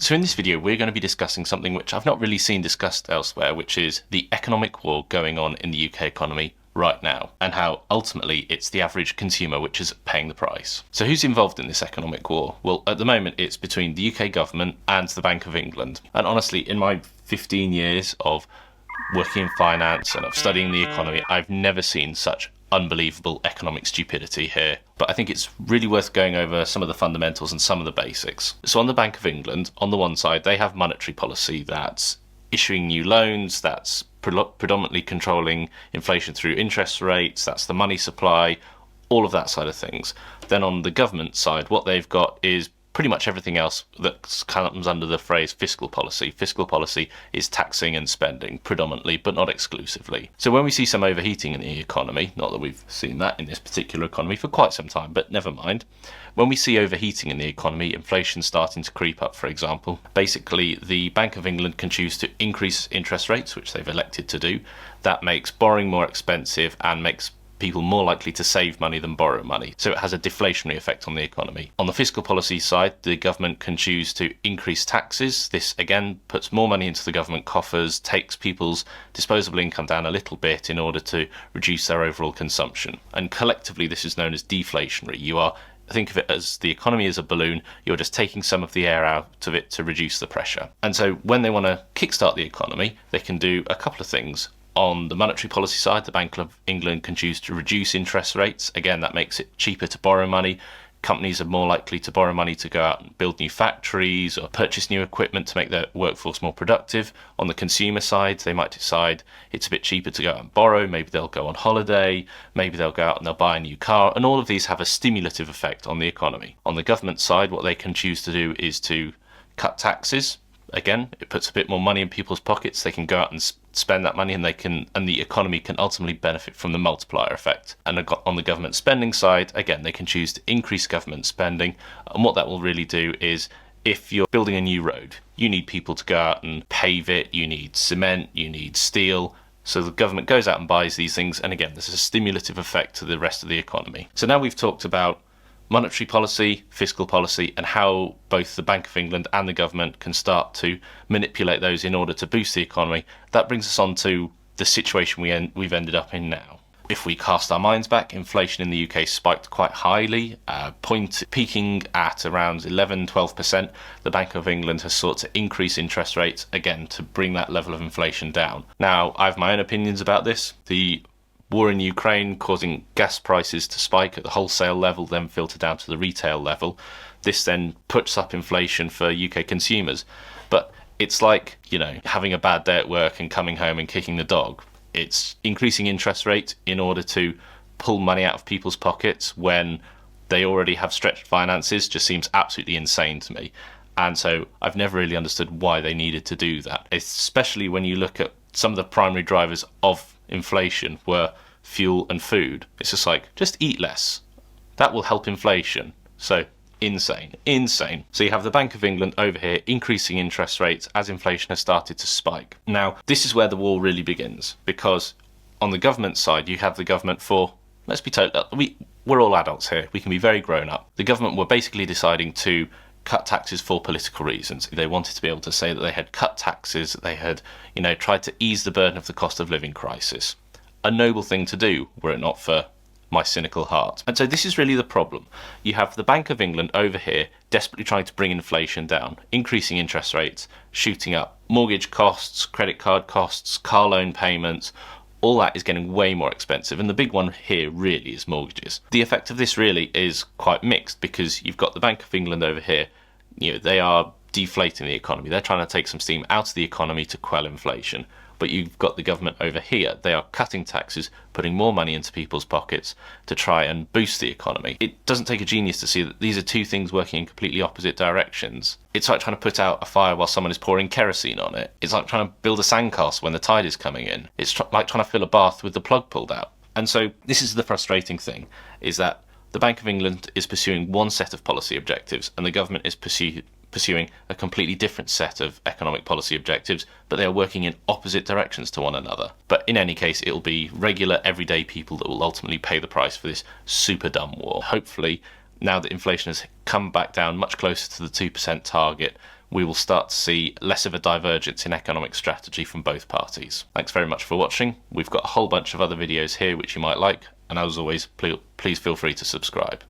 So in this video, we're going to be discussing something which I've not really seen discussed elsewhere, which is the economic war going on in the UK economy right now, and how ultimately it's the average consumer which is paying the price. So who's involved in this economic war? Well, at the moment, it's between the UK government and the Bank of England. And honestly, in my 15 years of working in finance and of studying the economy, I've never seen such unbelievable economic stupidity here. But I think it's really worth going over some of the fundamentals and some of the basics. So on the Bank of England, on the one side, they have monetary policy that's issuing new loans, that's predominantly controlling inflation through interest rates, that's the money supply, all of that side of things. Then on the government side, what they've got is pretty much everything else that comes under the phrase fiscal policy. Fiscal policy is taxing and spending predominantly, but not exclusively. So when we see some overheating in the economy, not that we've seen that in this particular economy for quite some time, but never mind. When we see overheating in the economy, inflation starting to creep up, for example, basically the Bank of England can choose to increase interest rates, which they've elected to do. That makes borrowing more expensive and makes people more likely to save money than borrow money. So it has a deflationary effect on the economy. On the fiscal policy side, the government can choose to increase taxes. This again puts more money into the government coffers, takes people's disposable income down a little bit in order to reduce their overall consumption. And collectively, this is known as deflationary. Think of it as the economy is a balloon, you're just taking some of the air out of it to reduce the pressure. And so when they want to kickstart the economy, they can do a couple of things. On the monetary policy side, the Bank of England can choose to reduce interest rates. Again, that makes it cheaper to borrow money. Companies are more likely to borrow money to go out and build new factories or purchase new equipment to make their workforce more productive. On the consumer side, they might decide it's a bit cheaper to go out and borrow. Maybe they'll go on holiday. Maybe they'll go out and they'll buy a new car. And all of these have a stimulative effect on the economy. On the government side, what they can choose to do is to cut taxes. Again, it puts a bit more money in people's pockets. They can go out and spend that money, and the economy can ultimately benefit from the multiplier effect. And on the government spending side, again, they can choose to increase government spending. And what that will really do is, if you're building a new road, you need people to go out and pave it. You need cement, you need steel. So the government goes out and buys these things. And again, there's a stimulative effect to the rest of the economy. So now we've talked about monetary policy, fiscal policy, and how both the Bank of England and the government can start to manipulate those in order to boost the economy. That brings us on to the situation we've ended up in now. If we cast our minds back, inflation in the UK spiked quite highly, peaking at around 11-12%. The Bank of England has sought to increase interest rates again to bring that level of inflation down. Now, I have my own opinions about this. The war in Ukraine causing gas prices to spike at the wholesale level, then filter down to the retail level. This then puts up inflation for UK consumers. But it's like, having a bad day at work and coming home and kicking the dog. It's increasing interest rates in order to pull money out of people's pockets when they already have stretched finances. Just seems absolutely insane to me. And so I've never really understood why they needed to do that, especially when you look at some of the primary drivers of inflation were fuel and food. It's just like, just eat less. That will help inflation. So insane. So you have the Bank of England over here increasing interest rates as inflation has started to spike. Now, this is where the war really begins, because on the government side, you have the government let's be total, we're all adults here. We can be very grown up. The government were basically deciding to cut taxes for political reasons. They wanted to be able to say that they had cut taxes, that they had, tried to ease the burden of the cost of living crisis. A noble thing to do, were it not for my cynical heart. And so this is really the problem. You have the Bank of England over here desperately trying to bring inflation down, increasing interest rates, shooting up mortgage costs, credit card costs, car loan payments. All that is getting way more expensive, and the big one here really is mortgages. The effect of this really is quite mixed, because you've got the Bank of England over here, they are deflating the economy. They're trying to take some steam out of the economy to quell inflation. But you've got the government over here. They are cutting taxes, putting more money into people's pockets to try and boost the economy. It doesn't take a genius to see that these are two things working in completely opposite directions. It's like trying to put out a fire while someone is pouring kerosene on it. It's like trying to build a sandcastle when the tide is coming in. It's like trying to fill a bath with the plug pulled out. And so this is the frustrating thing, is that the Bank of England is pursuing one set of policy objectives, and the government is pursuing a completely different set of economic policy objectives, but they are working in opposite directions to one another. But in any case, it'll be regular, everyday people that will ultimately pay the price for this super dumb war. Hopefully, now that inflation has come back down much closer to the 2% target, we will start to see less of a divergence in economic strategy from both parties. Thanks very much for watching. We've got a whole bunch of other videos here which you might like, and as always, please feel free to subscribe.